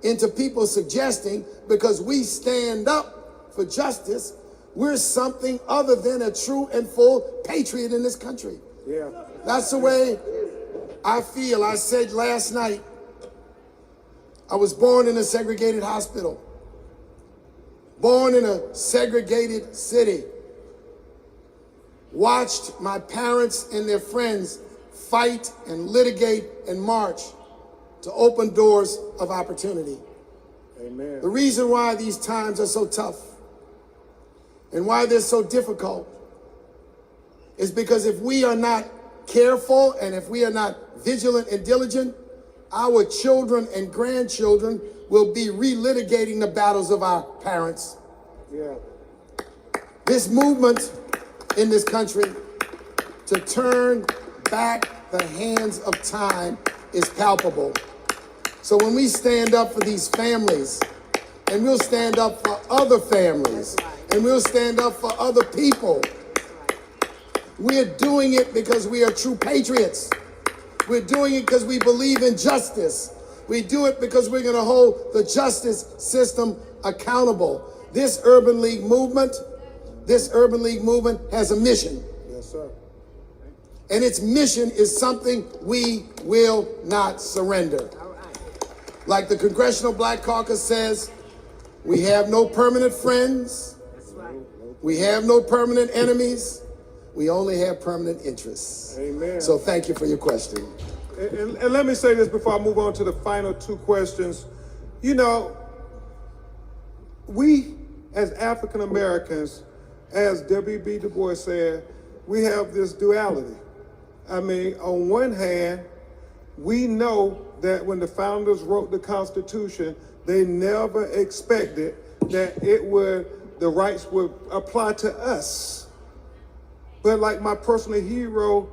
into people suggesting because we stand up for justice, we're something other than a true and full patriot in this country. Yeah. That's the way I feel. I said last night, I was born in a segregated hospital. born in a segregated city, watched my parents and their friends fight and litigate and march to open doors of opportunity. Amen. The reason why these times are so tough and why they're so difficult is because if we are not careful and if we are not vigilant and diligent, our children and grandchildren will be relitigating the battles of our parents. Yeah. This movement in this country to turn back the hands of time is palpable. So when we stand up for these families, and we'll stand up for other families, and we'll stand up for other people, we're doing it because we are true patriots. We're doing it because we believe in justice. We do it because we're going to hold the justice system accountable. This Urban League movement has a mission. Yes, sir. And its mission is something we will not surrender. Like the Congressional Black Caucus says, we have no permanent friends. We have no permanent enemies. We only have permanent interests. Amen. So thank you for your question. And let me say this before I move on to the final two questions. You know, we as African Americans, as W.B. Du Bois said, we have this duality. I mean, on one hand, we know that when the founders wrote the Constitution, they never expected that the rights would apply to us. But like my personal hero,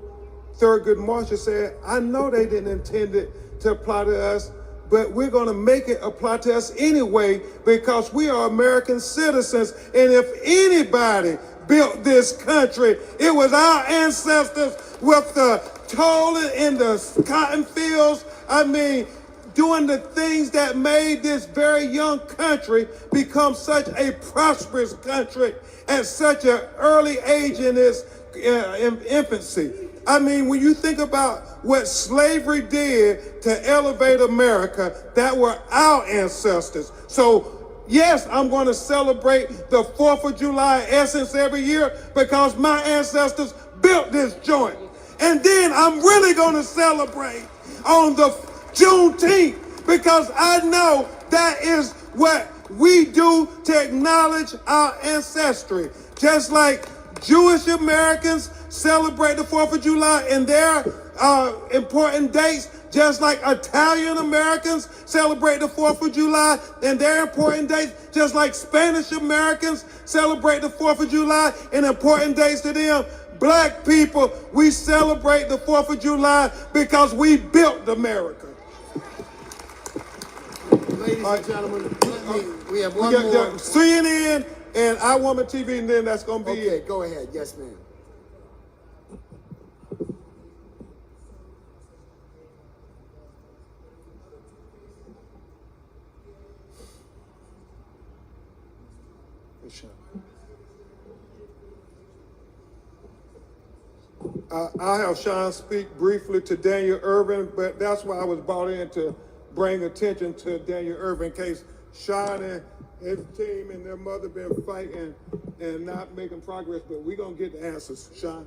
Thurgood Marshall said, I know they didn't intend it to apply to us, but we're going to make it apply to us anyway because we are American citizens. And if anybody built this country, it was our ancestors with the tolling in the cotton fields. I mean, doing the things that made this very young country become such a prosperous country at such an early age in its infancy. I mean, when you think about what slavery did to elevate America, that were our ancestors. So, yes, I'm going to celebrate the 4th of July essence every year because my ancestors built this joint. And then I'm really going to celebrate on the Juneteenth because I know that is what we do to acknowledge our ancestry. Just like Jewish Americans celebrate the 4th of July and their important dates, just like Italian Americans celebrate the 4th of July and their important dates, just like Spanish Americans celebrate the 4th of July and important dates to them. Black people, we celebrate the 4th of July because we built America. Ladies and gentlemen, we have one more. CNN and Our Woman TV, and then that's going to be it. Okay, go ahead. Yes, ma'am. I'll have Sean speak briefly to Daniel Irvin, but that's why I was brought in to bring attention to Daniel Irvin in case Sean and his team and their mother been fighting and not making progress, but we're going to get the answers. Sean?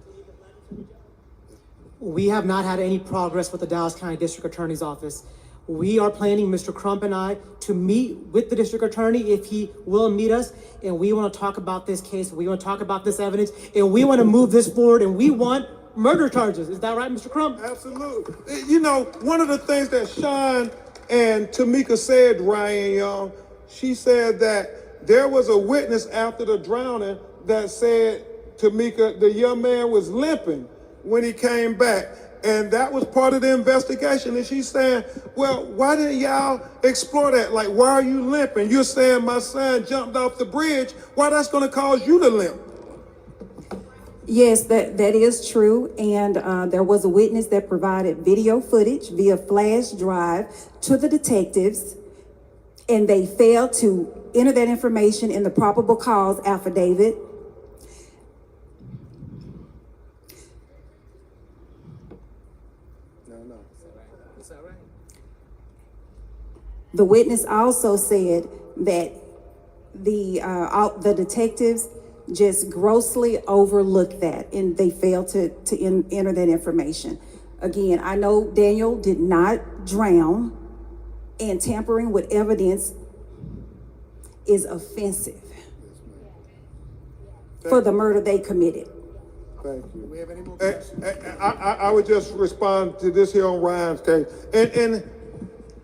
We have not had any progress with the Dallas County District Attorney's Office. We are planning, Mr. Crump and I, to meet with the district attorney if he will meet us, and we want to talk about this case, we want to talk about this evidence, and we want to move this forward, and we want murder charges. Is that right, Mr. Crump? Absolutely. You know, one of the things that Sean and Tamika said, Ryan Young, she said that there was a witness after the drowning that said, Tamika, the young man was limping when he came back. And that was part of the investigation. And she's saying, well, why didn't y'all explore that? Like, why are you limping? You're saying my son jumped off the bridge. Why that's going to cause you to limp? Yes, that is true. And there was a witness that provided video footage via flash drive to the detectives, and they failed to enter that information in the probable cause affidavit. The witness also said that the detectives just grossly overlooked that, and they failed to enter that information. Again, I know Daniel did not drown, and tampering with evidence is offensive for the murder they committed. Thank you. Do we have any more Eh, questions? I would just respond to this here on Ryan's case. And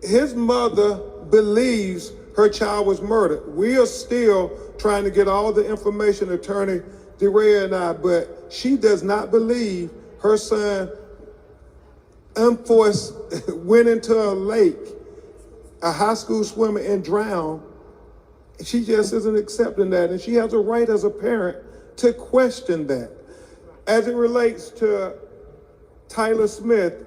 his mother believes her child was murdered. We are still trying to get all the information, Attorney DeRay and I, but she does not believe her son unforced went into a lake, a high school swimmer, and drowned. She just isn't accepting that, and she has a right as a parent to question that. As it relates to Tyler Smith,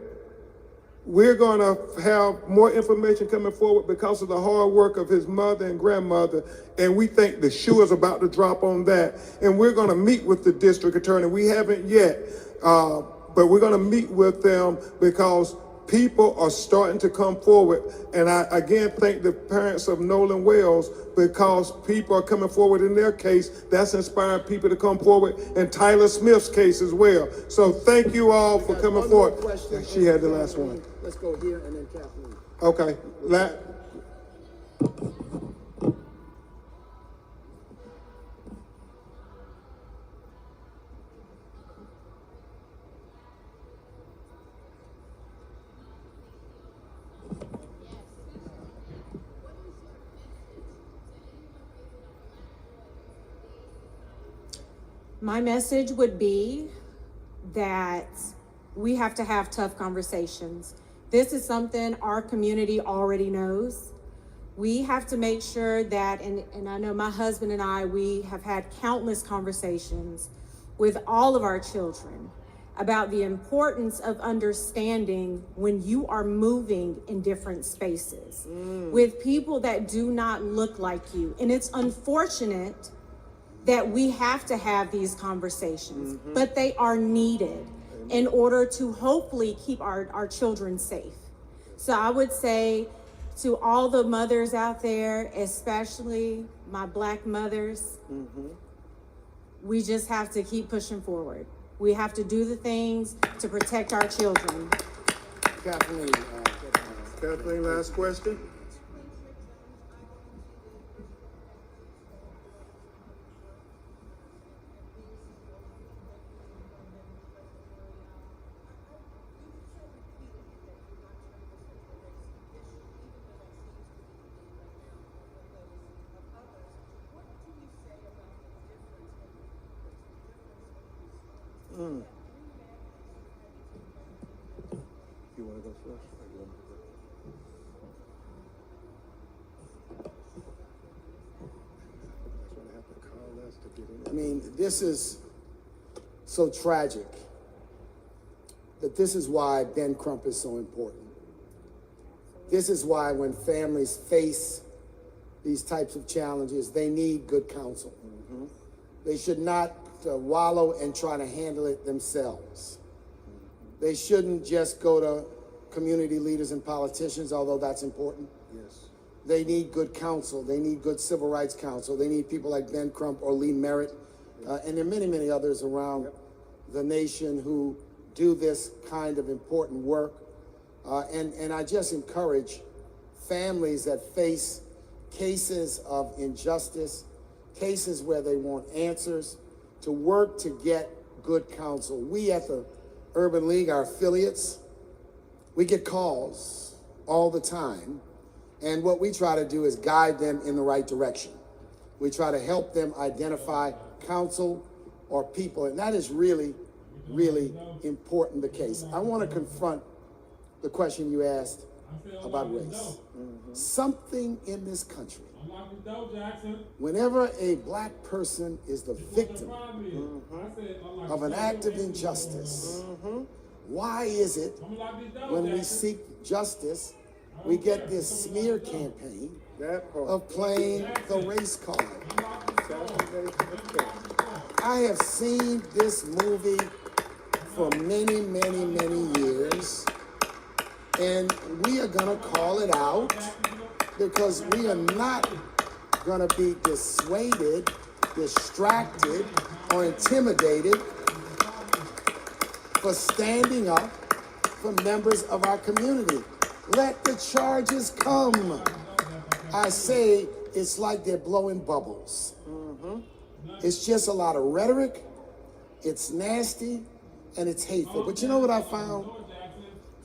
we're going to have more information coming forward because of the hard work of his mother and grandmother, and we think the shoe is about to drop on that. And we're going to meet with the district attorney. We haven't yet, but we're going to meet with them because people are starting to come forward. And I again thank the parents of Nolan Wells because people are coming forward in their case. That's inspiring people to come forward in Tyler Smith's case as well. So thank you all for coming One more forward. question. She had the last one. Let's go here and then Kathleen. Okay. My message would be that we have to have tough conversations. This is something our community already knows. We have to make sure that, and I know my husband and I, we have had countless conversations with all of our children about the importance of understanding when you are moving in different spaces with people that do not look like you. And it's unfortunate that we have to have these conversations, but they are needed in order to hopefully keep our children safe. So I would say to all the mothers out there, especially my Black mothers, we just have to keep pushing forward. We have to do the things to protect our children. Kathleen. Kathleen, last question. You want to go first? Or you want me to go? That's what I have to call us to get in. I mean, this is so tragic that this is why Ben Crump is so important. This is why when families face these types of challenges, they need good counsel. They should not wallow and try to handle it themselves. They shouldn't just go to community leaders and politicians, although that's important. Yes. They need good counsel. They need good civil rights counsel. They need people like Ben Crump or Lee Merritt, and there are many, many others around the nation who do this kind of important work. And I just encourage families that face cases of injustice, cases where they want answers, to work to get good counsel. We at the Urban League, our affiliates, we get calls all the time, and what we try to do is guide them in the right direction. We try to help them identify counsel or people, and that is really, really important, the case. I want to confront the question you asked about race. Something in this country, whenever a Black person is the victim of an act of injustice, why is it when we seek justice, we get this smear campaign of playing the race card? I have seen this movie for many, many, many years, and we are gonna call it out because we are not gonna be dissuaded, distracted, or intimidated for standing up for members of our community. Let the charges come. I say it's like they're blowing bubbles. It's just a lot of rhetoric, it's nasty, and it's hateful. But you know what I found?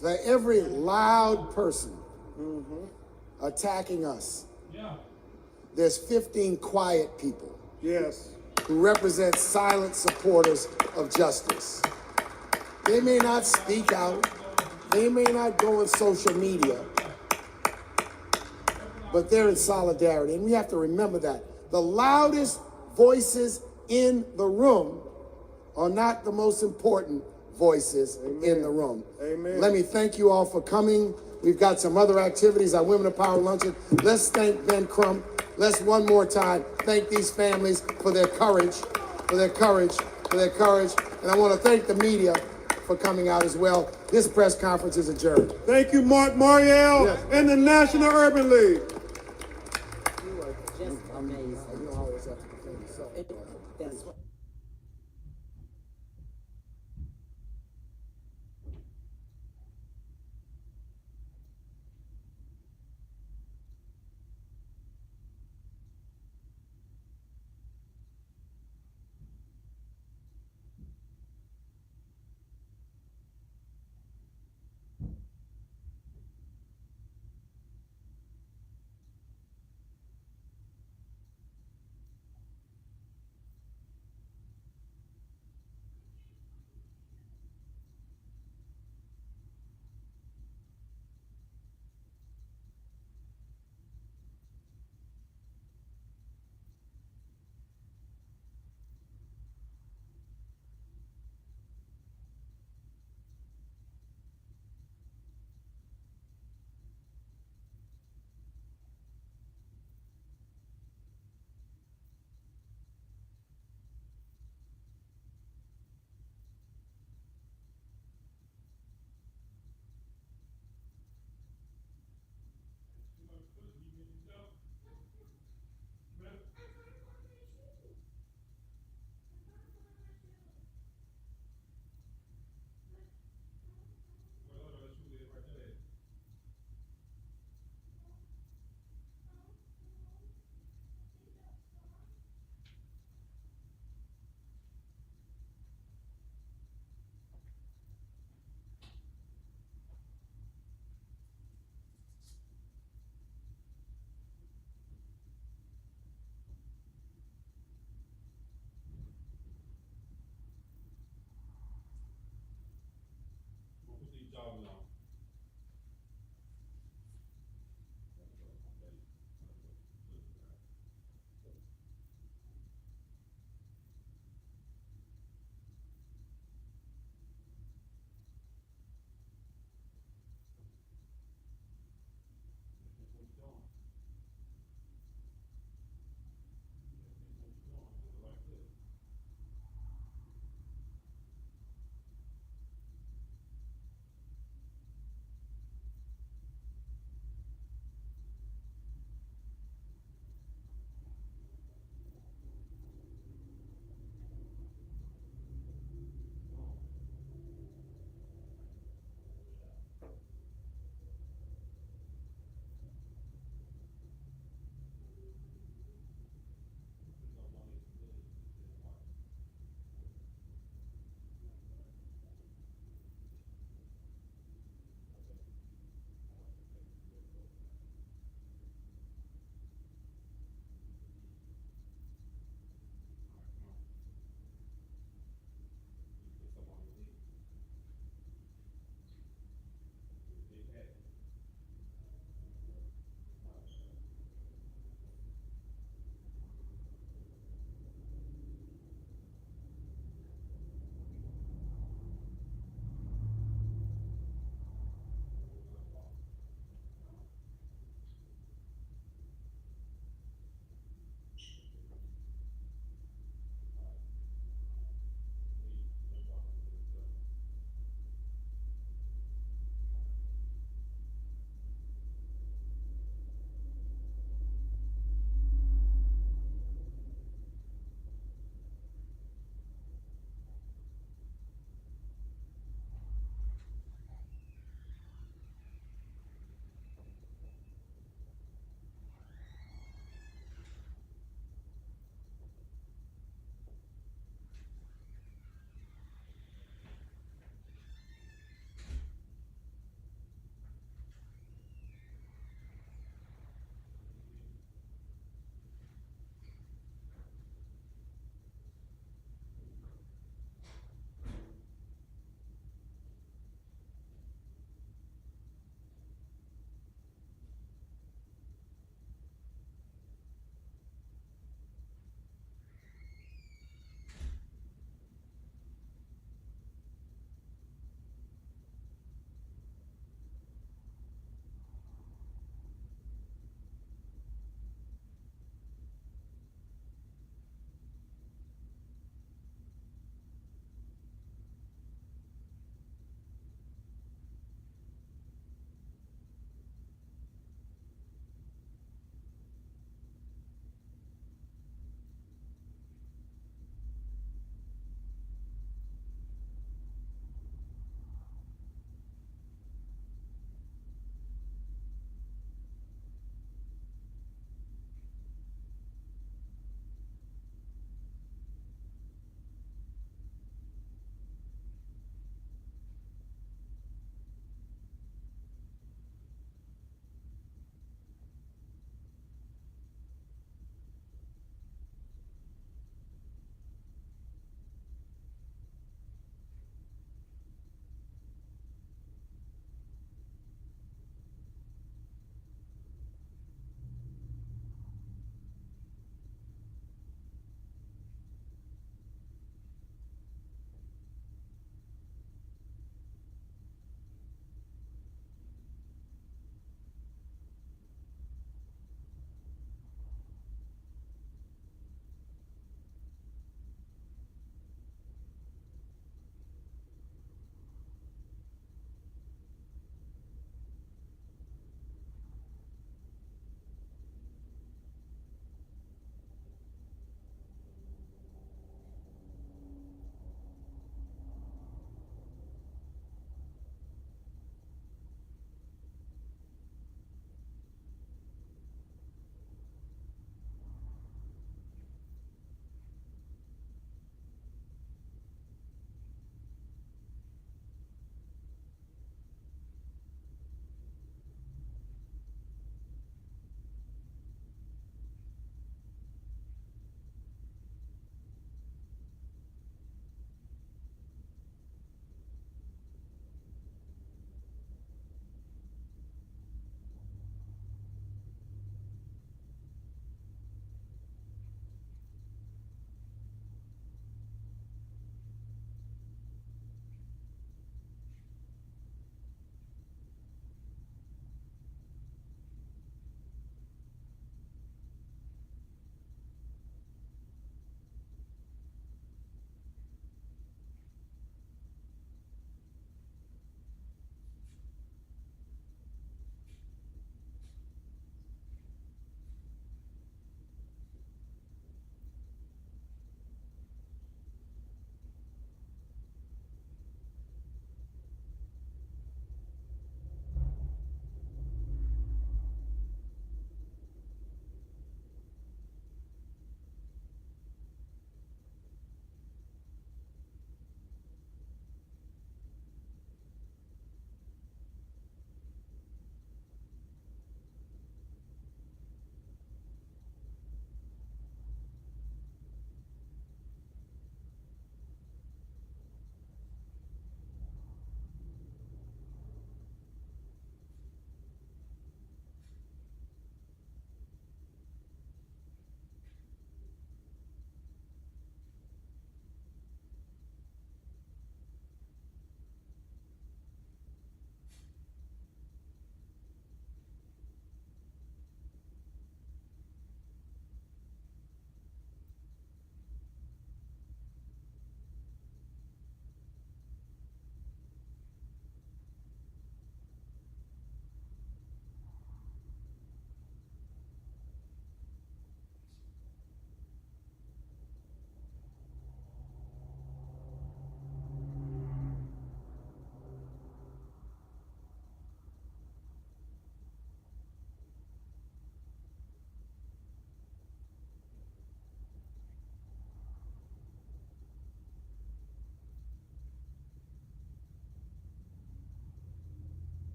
For every loud person attacking us, there's 15 quiet people Yes. who represent silent supporters of justice. They may not speak out, they may not go on social media, but they're in solidarity, and we have to remember that. The loudest voices in the room are not the most important voices in the room. Amen. Let me thank you all for coming. We've got some other activities, our Women of Power Luncheon. Let's thank Ben Crump. Let's one more time thank these families for their courage, for their courage, for their courage. And I want to thank the media for coming out as well. This press conference is adjourned. Thank you, Mark Mariel Yes. and the National Urban League. You are just amazing.